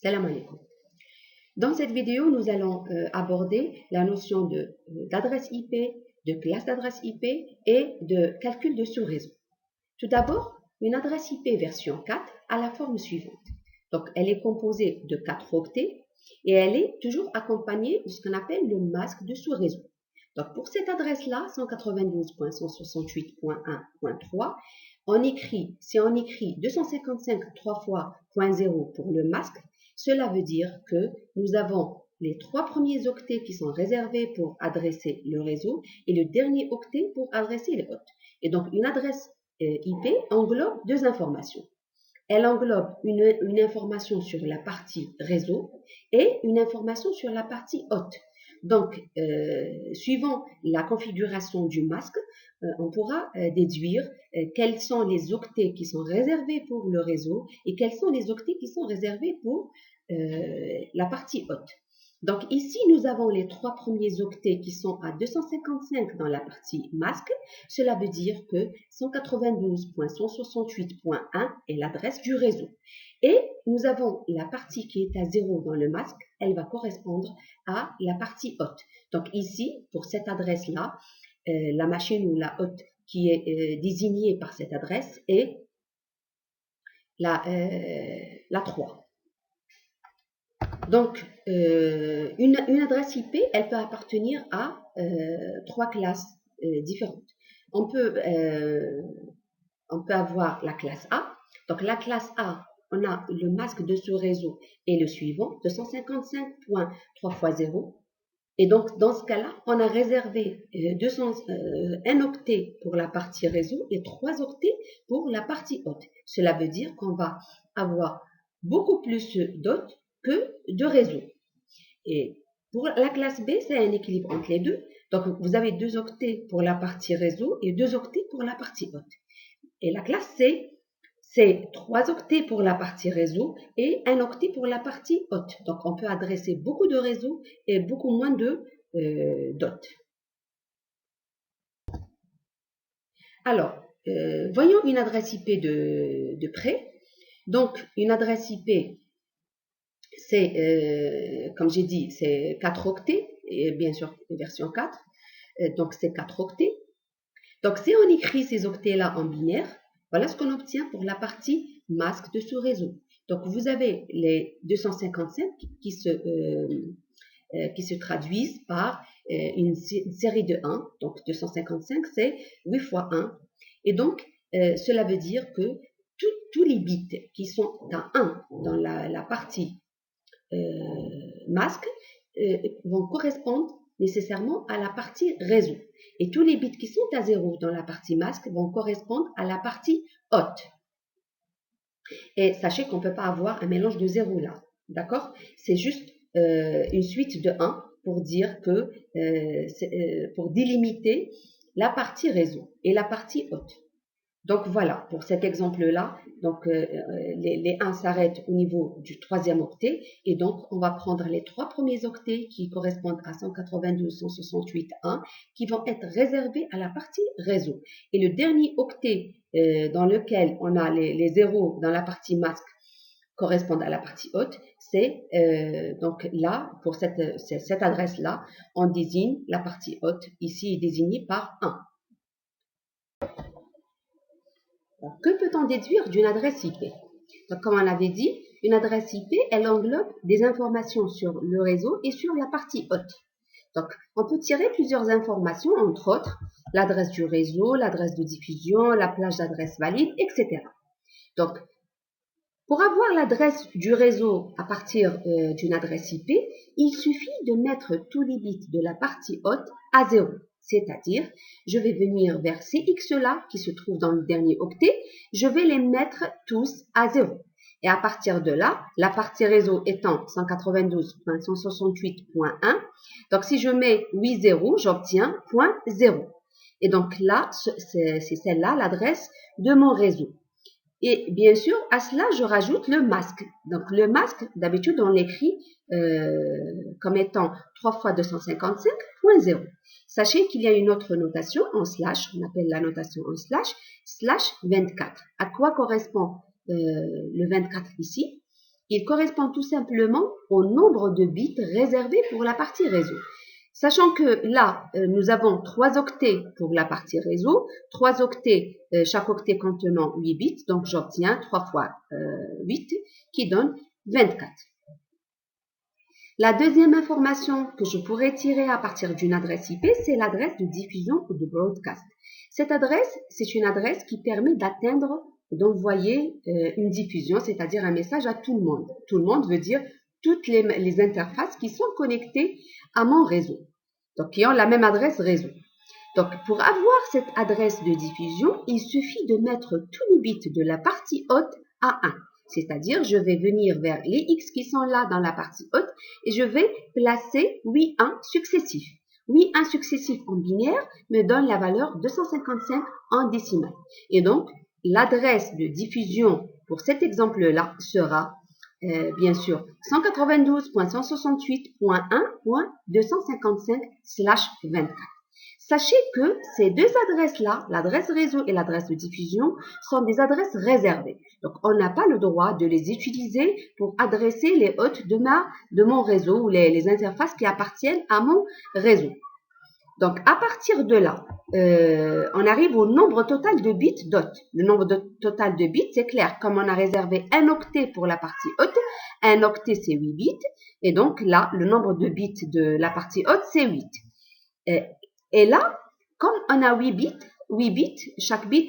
Salam alaikum. Dans cette vidéo, nous allons aborder la notion d'adresse IP, de classe d'adresse IP et de calcul de sous-réseau. Tout d'abord, une adresse IP version 4 a la forme suivante. Donc, elle est composée de 4 octets et elle est toujours accompagnée de ce qu'on appelle le masque de sous-réseau. Donc, pour cette adresse-là, 192.168.1.3, si on écrit 255 3 fois .0 pour le masque, cela veut dire que nous avons les 3 premiers octets qui sont réservés pour adresser le réseau et le dernier octet pour adresser les hôtes. Et donc, une adresse IP englobe deux informations. Elle englobe une information sur la partie réseau et une information sur la partie hôte. Donc, suivant la configuration du masque, on pourra déduire quels sont les octets qui sont réservés pour le réseau et quels sont les octets qui sont réservés pour la partie hôte. Donc ici, nous avons les 3 premiers octets qui sont à 255 dans la partie masque. Cela veut dire que 192.168.1 est l'adresse du réseau. Et nous avons la partie qui est à 0 dans le masque, elle va correspondre à la partie hôte. Donc ici, pour cette adresse-là, la machine ou la hôte qui est désignée par cette adresse est la 3. Donc, une adresse IP, elle peut appartenir à 3 classes différentes. On peut avoir la classe A. Donc, la classe A, on a le masque de ce réseau et le suivant, 255.3 fois 0. Et donc, dans ce cas-là, on a réservé un octet pour la partie réseau et 3 octets pour la partie hôte. Cela veut dire qu'on va avoir beaucoup plus d'hôtes que de réseaux. Et pour la classe B, c'est un équilibre entre les deux. Donc, vous avez 2 octets pour la partie réseau et 2 octets pour la partie hôte. Et la classe C, c'est 3 octets pour la partie réseau et 1 octet pour la partie hôte. Donc, on peut adresser beaucoup de réseaux et beaucoup moins d'hôtes. Alors, voyons une adresse IP de près. Donc, une adresse IP, c'est, comme j'ai dit, c'est 4 octets, et bien sûr, version 4. Donc, c'est 4 octets. Donc, si on écrit ces octets-là en binaire, voilà ce qu'on obtient pour la partie masque de ce réseau. Donc, vous avez les 255 qui se traduisent par une série de 1. Donc, 255, c'est 8 fois 1. Et donc, cela veut dire que tous les bits qui sont à 1 dans la partie masque vont correspondre nécessairement à la partie réseau. Et tous les bits qui sont à 0 dans la partie masque vont correspondre à la partie hôte. Et sachez qu'on ne peut pas avoir un mélange de 0 là. D'accord? C'est juste une suite de 1 pour dire que, pour délimiter la partie réseau et la partie hôte. Donc voilà, pour cet exemple-là, donc les 1 s'arrêtent au niveau du 3e octet et donc on va prendre les 3 premiers octets qui correspondent à 192.168.1 qui vont être réservés à la partie réseau. Et le dernier octet dans lequel on a les 0 dans la partie masque correspondent à la partie hôte, c'est donc là, pour cette adresse-là, on désigne la partie hôte, ici est désignée par 1. Que peut-on déduire d'une adresse IP? Donc, comme on l'avait dit, une adresse IP, elle englobe des informations sur le réseau et sur la partie hôte. Donc, on peut tirer plusieurs informations, entre autres, l'adresse du réseau, l'adresse de diffusion, la plage d'adresse valide, etc. Donc, pour avoir l'adresse du réseau à partir d'une adresse IP, il suffit de mettre tous les bits de la partie hôte à 0. C'est-à-dire, je vais venir vers ces X-là qui se trouvent dans le dernier octet, je vais les mettre tous à 0. Et à partir de là, la partie réseau étant 192.168.1, donc si je mets 8 0, j'obtiens 0. Et donc là, c'est celle-là l'adresse de mon réseau. Et bien sûr, à cela, je rajoute le masque. Donc, le masque, d'habitude, on l'écrit comme étant 3 fois 255.0. Sachez qu'il y a une autre notation en slash, on appelle la notation en slash 24. À quoi correspond le 24 ici? il correspond tout simplement au nombre de bits réservés pour la partie réseau. Sachant que là, nous avons 3 octets pour la partie réseau, 3 octets, chaque octet contenant 8 bits, donc j'obtiens 3 fois 8 qui donne 24. La deuxième information que je pourrais tirer à partir d'une adresse IP, c'est l'adresse de diffusion ou de broadcast. Cette adresse, c'est une adresse qui permet d'atteindre, d'envoyer une diffusion, c'est-à-dire un message à tout le monde. Tout le monde veut dire toutes les interfaces qui sont connectées à mon réseau, donc qui ont la même adresse réseau. Donc, pour avoir cette adresse de diffusion, il suffit de mettre tous les bits de la partie haute à 1. C'est-à-dire, je vais venir vers les X qui sont là dans la partie haute et je vais placer 8 1 successifs. 8 1 successifs en binaire me donne la valeur 255 en décimale. Et donc, l'adresse de diffusion pour cet exemple-là sera, bien sûr, 192.168.1.255/24. Sachez que ces deux adresses-là, l'adresse réseau et l'adresse de diffusion, sont des adresses réservées. Donc, on n'a pas le droit de les utiliser pour adresser les hôtes de mon réseau ou les interfaces qui appartiennent à mon réseau. Donc, à partir de là, on arrive au nombre total de bits d'hôtes. Le nombre total de bits, c'est clair. Comme on a réservé un octet pour la partie haute, un octet, c'est 8 bits. Et donc, là, le nombre de bits de la partie haute, c'est 8. Et là, comme on a 8 bits, chaque bit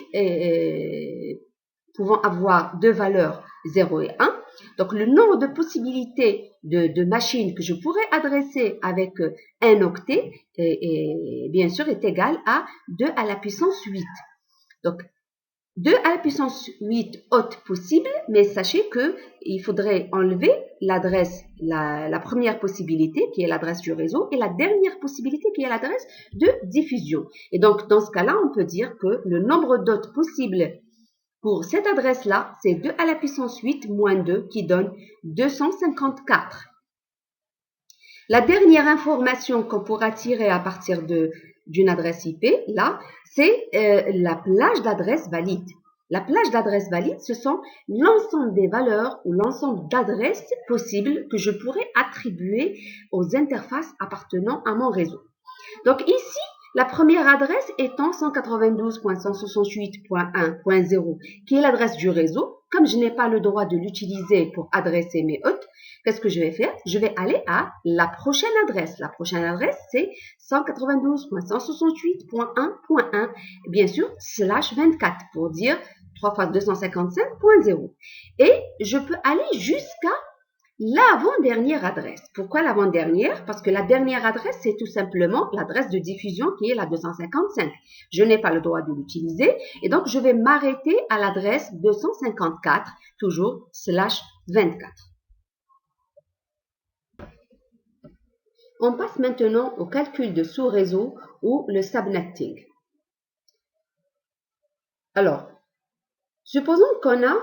pouvant avoir deux valeurs 0 et 1. Donc, le nombre de possibilités de machines que je pourrais adresser avec un octet, bien sûr, est égal à 2 à la puissance 8. Donc, 2 à la puissance 8 hôtes possibles, mais sachez qu'il faudrait enlever l'adresse, la première possibilité qui est l'adresse du réseau et la dernière possibilité qui est l'adresse de diffusion. Et donc, dans ce cas-là, on peut dire que le nombre d'hôtes possibles pour cette adresse-là, c'est 2 à la puissance 8 moins 2 qui donne 254. La dernière information qu'on pourra tirer à partir d'une adresse IP, là, c'est la plage d'adresses valides. La plage d'adresses valides, ce sont l'ensemble des valeurs ou l'ensemble d'adresses possibles que je pourrais attribuer aux interfaces appartenant à mon réseau. Donc ici, la première adresse étant 192.168.1.0, qui est l'adresse du réseau. Comme je n'ai pas le droit de l'utiliser pour adresser mes hôtes, qu'est-ce que je vais faire? Je vais aller à la prochaine adresse. La prochaine adresse, c'est 192.168.1.1, bien sûr, /24 pour dire 3 fois 255.0. Et je peux aller jusqu'à l'avant-dernière adresse. Pourquoi l'avant-dernière? Parce que la dernière adresse, c'est tout simplement l'adresse de diffusion qui est la 255. Je n'ai pas le droit de l'utiliser et donc je vais m'arrêter à l'adresse 254, toujours /24. On passe maintenant au calcul de sous-réseau ou le subnetting. Alors, supposons qu'on a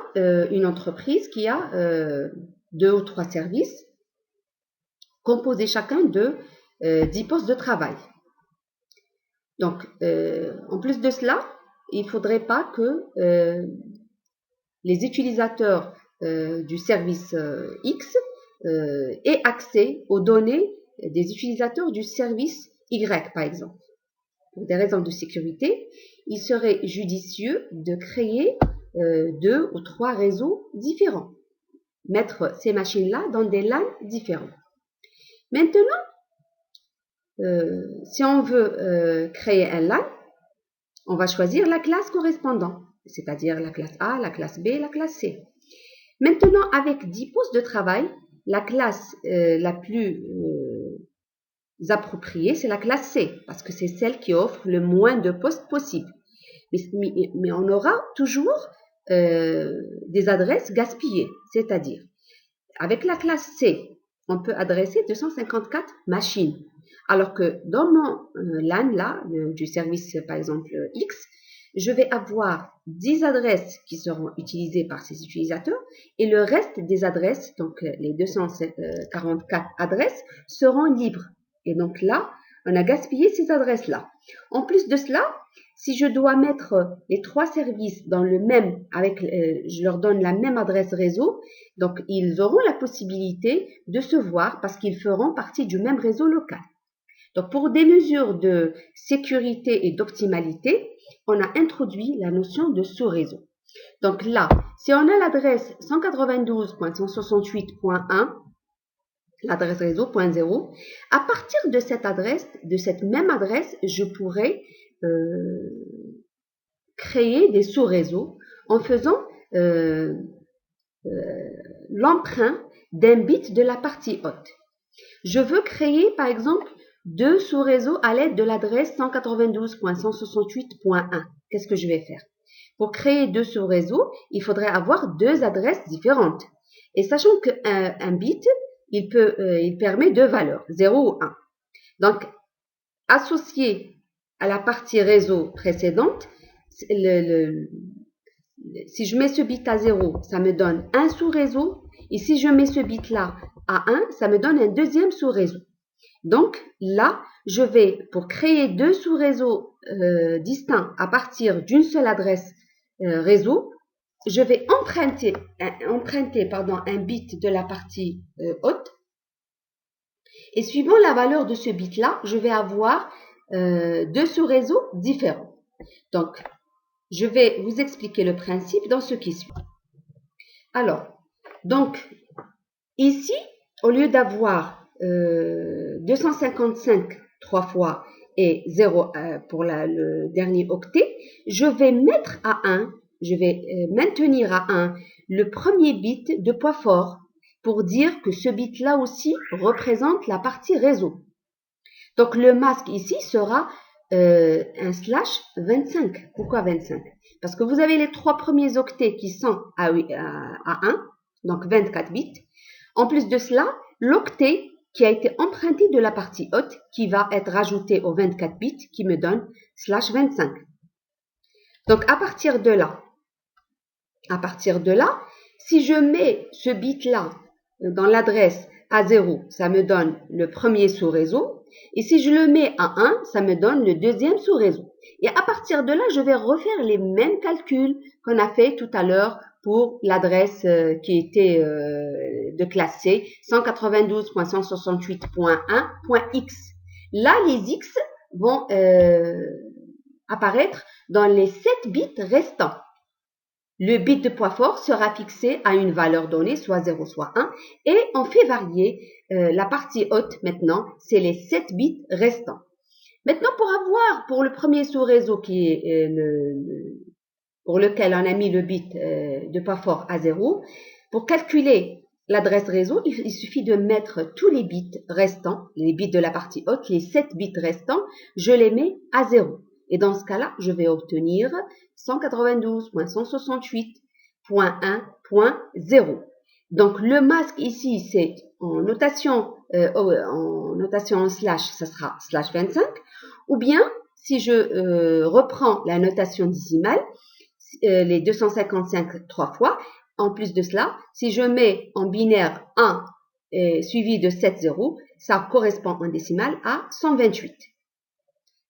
une entreprise qui a 2 ou 3 services composés chacun de 10 postes de travail. Donc, en plus de cela, il ne faudrait pas que les utilisateurs du service X aient accès aux données des utilisateurs du service Y, par exemple. Pour des raisons de sécurité, il serait judicieux de créer 2 ou 3 réseaux différents. Mettre ces machines-là dans des LAN différents. Maintenant, si on veut créer un LAN, on va choisir la classe correspondante, c'est-à-dire la classe A, la classe B, la classe C. Maintenant, avec 10 postes de travail, la classe la plus appropriée, c'est la classe C, parce que c'est celle qui offre le moins de postes possible. Mais on aura toujours des adresses gaspillées, c'est-à-dire avec la classe C, on peut adresser 254 machines, alors que dans mon LAN là, du service par exemple X, je vais avoir 10 adresses qui seront utilisées par ces utilisateurs et le reste des adresses, donc les 244 adresses, seront libres. Et donc là, on a gaspillé ces adresses-là. En plus de cela, si je dois mettre les 3 services dans le même, je leur donne la même adresse réseau, donc ils auront la possibilité de se voir parce qu'ils feront partie du même réseau local. Donc pour des mesures de sécurité et d'optimalité, on a introduit la notion de sous-réseau. Donc là, si on a l'adresse 192.168.1, l'adresse réseau .0, à partir de cette adresse, de cette même adresse, je pourrais créer des sous-réseaux en faisant l'emprunt d'un bit de la partie haute. Je veux créer, par exemple, 2 sous-réseaux à l'aide de l'adresse 192.168.1. Qu'est-ce que je vais faire? Pour créer 2 sous-réseaux, il faudrait avoir 2 adresses différentes. Et sachant qu'un bit, il permet 2 valeurs, 0 ou 1. Donc, associé à la partie réseau précédente, si je mets ce bit à 0, ça me donne un sous-réseau. Et si je mets ce bit-là à 1, ça me donne un deuxième sous-réseau. Donc là, je vais, pour créer 2 sous-réseaux distincts à partir d'une seule adresse réseau, je vais emprunter un bit de la partie haute. Et suivant la valeur de ce bit-là, je vais avoir 2 sous-réseaux différents. Donc, je vais vous expliquer le principe dans ce qui suit. Alors, donc, ici, au lieu d'avoir 255 3 fois et 0 pour le dernier octet, je vais mettre à 1, je vais maintenir à 1 le premier bit de poids fort pour dire que ce bit-là aussi représente la partie réseau. Donc, le masque ici sera un slash 25. Pourquoi 25? Parce que vous avez les 3 premiers octets qui sont à 1, donc 24 bits. En plus de cela, l'octet qui a été emprunté de la partie haute qui va être rajouté aux 24 bits qui me donne slash 25. Donc, à partir de là, si je mets ce bit-là dans l'adresse A0, ça me donne le premier sous-réseau. Et si je le mets à 1, ça me donne le deuxième sous-réseau. Et à partir de là, je vais refaire les mêmes calculs qu'on a fait tout à l'heure pour l'adresse qui était de classe C, 192.168.1.x. Là, les X vont apparaître dans les 7 bits restants. Le bit de poids fort sera fixé à une valeur donnée, soit 0, soit 1, et on fait varier la partie haute maintenant, c'est les 7 bits restants. Maintenant, pour le premier sous-réseau qui est pour lequel on a mis le bit de poids fort à 0, pour calculer l'adresse réseau, il suffit de mettre tous les bits restants, les bits de la partie haute, les 7 bits restants, je les mets à 0. Et dans ce cas-là, je vais obtenir 192.168.1.0. Donc, le masque ici, c'est en notation en slash, ça sera slash 25. Ou bien, si je reprends la notation décimale, les 255 3 fois, en plus de cela, si je mets en binaire 1 suivi de 7 zéros, ça correspond en décimale à 128.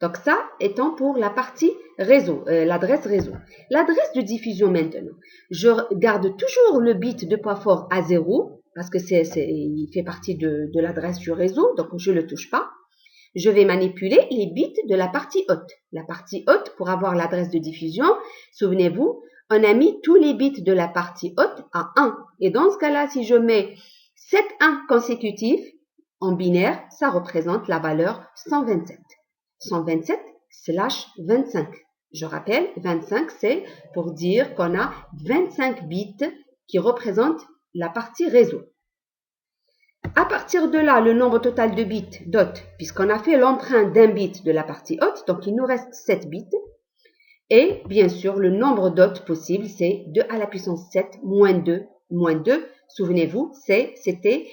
Donc ça étant pour la partie réseau, l'adresse réseau. L'adresse de diffusion maintenant, je garde toujours le bit de poids fort à 0 parce que il fait partie de l'adresse du réseau, donc je ne le touche pas. Je vais manipuler les bits de la partie haute. La partie haute, pour avoir l'adresse de diffusion, souvenez-vous, on a mis tous les bits de la partie haute à 1. Et dans ce cas-là, si je mets 7 1 consécutifs en binaire, ça représente la valeur 127. 127/25. Je rappelle, 25, c'est pour dire qu'on a 25 bits qui représentent la partie réseau. À partir de là, le nombre total de bits dot, puisqu'on a fait l'emprunt d'un bit de la partie haute, donc il nous reste 7 bits. Et bien sûr, le nombre dot possible, c'est 2 à la puissance 7 moins 2 moins 2. Souvenez-vous, c'était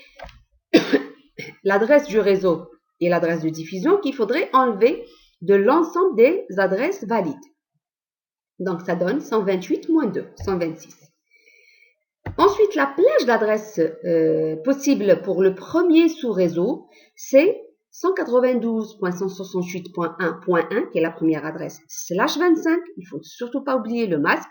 l'adresse du réseau et l'adresse de diffusion qu'il faudrait enlever de l'ensemble des adresses valides. Donc, ça donne 128 moins 2, 126. Ensuite, la plage d'adresses possible pour le premier sous-réseau, c'est 192.168.1.1, qui est la première adresse, /25, il ne faut surtout pas oublier le masque,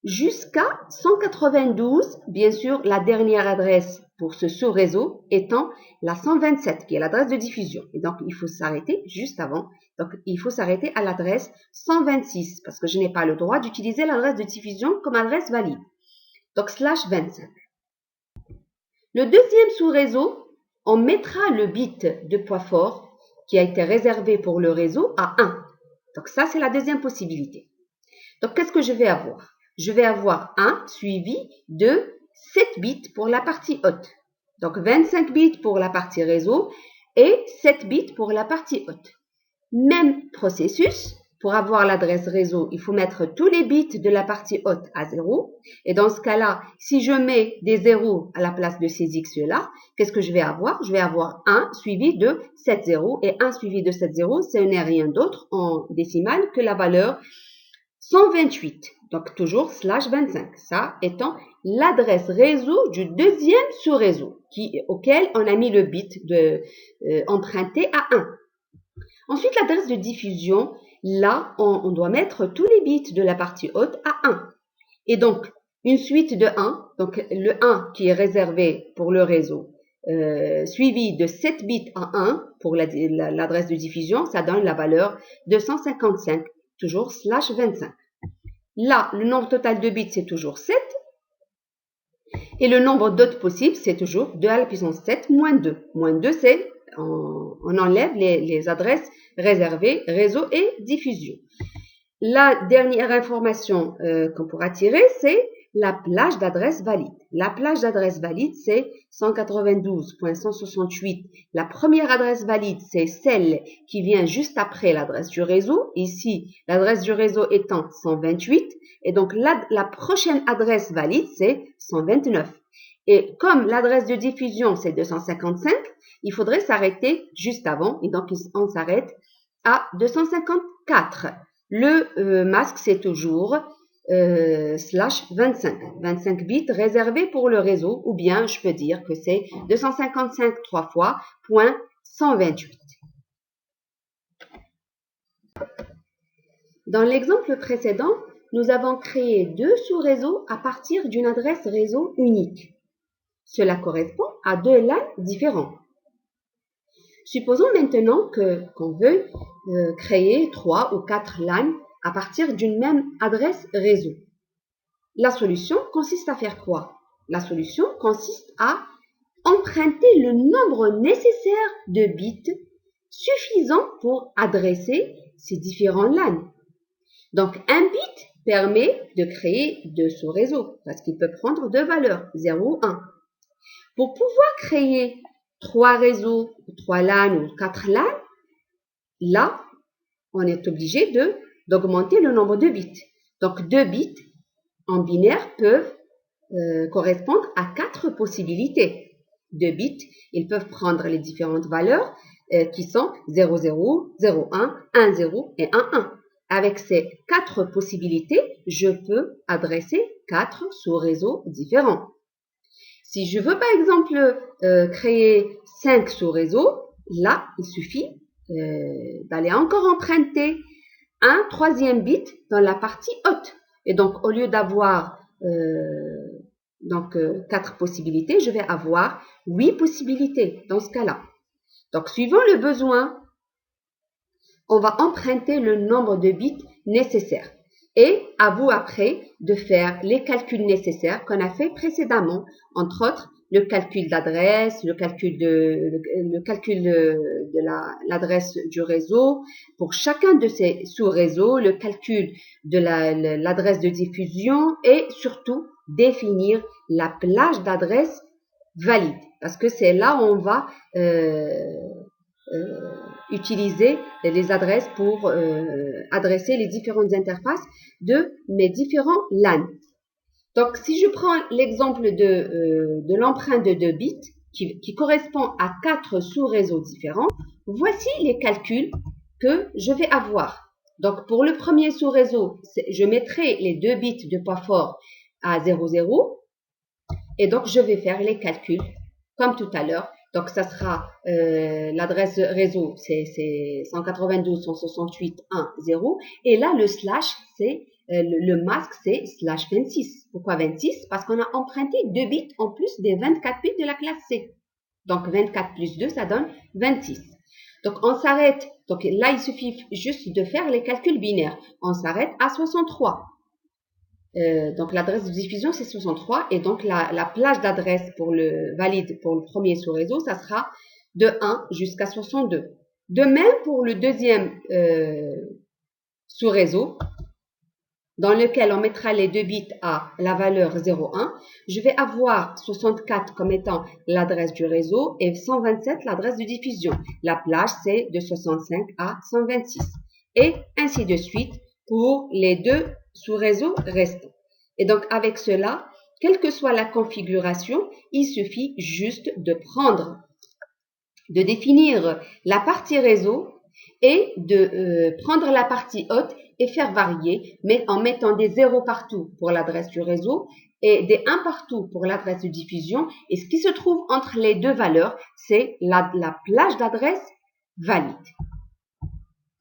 jusqu'à 192, bien sûr, la dernière adresse pour ce sous-réseau étant la 127, qui est l'adresse de diffusion. Et donc, il faut s'arrêter juste avant. Donc, il faut s'arrêter à l'adresse 126, parce que je n'ai pas le droit d'utiliser l'adresse de diffusion comme adresse valide. Donc, /25. Le deuxième sous-réseau, on mettra le bit de poids fort qui a été réservé pour le réseau à 1. Donc, ça, c'est la deuxième possibilité. Donc, qu'est-ce que je vais avoir? Je vais avoir 1 suivi de 7 bits pour la partie haute. Donc, 25 bits pour la partie réseau et 7 bits pour la partie haute. Même processus, pour avoir l'adresse réseau, il faut mettre tous les bits de la partie haute à 0. Et dans ce cas-là, si je mets des 0 à la place de ces X-là, qu'est-ce que je vais avoir? Je vais avoir 1 suivi de 7 0. Et 1 suivi de 7 0, ce n'est rien d'autre en décimale que la valeur 128, donc toujours /25, ça étant l'adresse réseau du deuxième sous-réseau auquel on a mis le bit emprunté à 1. Ensuite, l'adresse de diffusion, là, on doit mettre tous les bits de la partie haute à 1. Et donc, une suite de 1, donc le 1 qui est réservé pour le réseau, suivi de 7 bits à 1 pour l'adresse de diffusion, ça donne la valeur 255. Toujours /25. Là, le nombre total de bits, c'est toujours 7. Et le nombre d'hôtes possibles, c'est toujours 2 à la puissance 7 moins 2. Moins 2, c'est, on enlève les adresses réservées, réseau et diffusion. La dernière information qu'on pourra tirer, c'est la plage d'adresse valide. La plage d'adresse valide, c'est 192.168. La première adresse valide, c'est celle qui vient juste après l'adresse du réseau. Ici, l'adresse du réseau étant 128. Et donc, la prochaine adresse valide, c'est 129. Et comme l'adresse de diffusion, c'est 255, il faudrait s'arrêter juste avant. Et donc, on s'arrête à 254. Le masque, c'est toujours /25. 25 bits réservés pour le réseau, ou bien je peux dire que c'est 255 3 fois, point 128. Dans l'exemple précédent, nous avons créé 2 sous-réseaux à partir d'une adresse réseau unique. Cela correspond à 2 LAN différents. Supposons maintenant qu'on veut créer 3 ou 4 LAN à partir d'une même adresse réseau. La solution consiste à faire quoi? La solution consiste à emprunter le nombre nécessaire de bits suffisant pour adresser ces différents LAN. Donc, un bit permet de créer 2 sous-réseaux parce qu'il peut prendre 2 valeurs, 0 ou 1. Pour pouvoir créer 3 réseaux, 3 LAN ou 4 LAN, là, on est obligé d'augmenter le nombre de bits. Donc, 2 bits en binaire peuvent correspondre à 4 possibilités. 2 bits, ils peuvent prendre les différentes valeurs qui sont 0, 0, 0, 1, 1, 0 et 1, 1. Avec ces 4 possibilités, je peux adresser 4 sous-réseaux différents. Si je veux par exemple créer 5 sous-réseaux, là, il suffit d'aller encore emprunter un 3e bit dans la partie haute. Et donc, au lieu d'avoir 4 possibilités, je vais avoir 8 possibilités dans ce cas-là. Donc, suivant le besoin, on va emprunter le nombre de bits nécessaires. Et à vous après de faire les calculs nécessaires qu'on a fait précédemment, entre autres le calcul d'adresse, le calcul de l'adresse du réseau pour chacun de ces sous-réseaux, le calcul de l'adresse de diffusion et surtout définir la plage d'adresse valide. Parce que c'est là où on va utiliser les adresses pour adresser les différentes interfaces de mes différents LAN. Donc, si je prends l'exemple de l'empreinte de 2 bits qui correspond à 4 sous-réseaux différents, voici les calculs que je vais avoir. Donc, pour le premier sous-réseau, je mettrai les 2 bits de poids fort à 0, 0. Et donc, je vais faire les calculs, comme tout à l'heure, Donc, ça sera l'adresse réseau, c'est 192.168.1.0. Et là, le slash, c'est le masque, c'est slash 26. Pourquoi 26? Parce qu'on a emprunté 2 bits en plus des 24 bits de la classe C. Donc, 24 plus 2, ça donne 26. Donc, on s'arrête. Donc, là, il suffit juste de faire les calculs binaires. On s'arrête à 63. Donc, l'adresse de diffusion, c'est 63. Et donc, la plage d'adresse pour le valide pour le premier sous-réseau, ça sera de 1 jusqu'à 62. De même, pour le deuxième sous-réseau, dans lequel on mettra les 2 bits à la valeur 0,1, je vais avoir 64 comme étant l'adresse du réseau et 127 l'adresse de diffusion. La plage, c'est de 65 à 126. Et ainsi de suite pour les 2 sous-réseaux restants. Et donc, avec cela, quelle que soit la configuration, il suffit juste de définir la partie réseau et de prendre la partie haute et faire varier, mais en mettant des 0 partout pour l'adresse du réseau et des 1 partout pour l'adresse de diffusion. Et ce qui se trouve entre les deux valeurs, c'est la plage d'adresse valide.